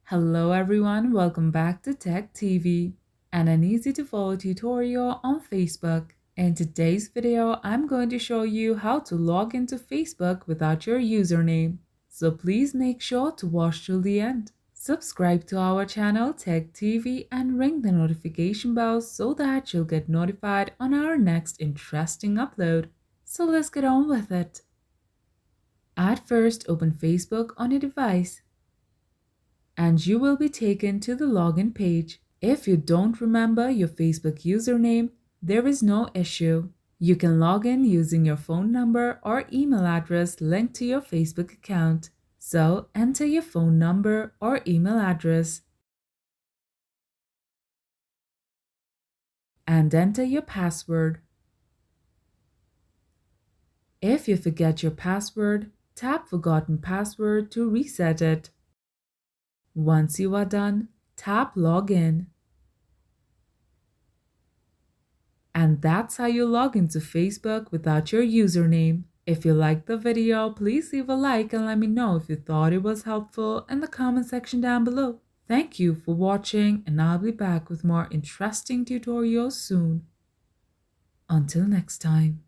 Hello everyone, welcome back to Tech TV and an easy to follow tutorial on Facebook. In today's video, I'm going to show you how to log into Facebook without your username. So please make sure to watch till the end. Subscribe to our channel Tech TV and ring the notification bell so that you'll get notified on our next interesting upload. So let's get on with it. At first, open Facebook on your device and you will be taken to the login page. If you don't remember your Facebook username, there is no issue. You can log in using your phone number or email address linked to your Facebook account. So enter your phone number or email address and enter your password. If you forget your password, tap Forgotten Password to reset it. Once you are done, tap Login. And that's how you log into Facebook without your username. If you liked the video, please leave a like and let me know if you thought it was helpful in the comment section down below. Thank you for watching, and I'll be back with more interesting tutorials soon. Until next time.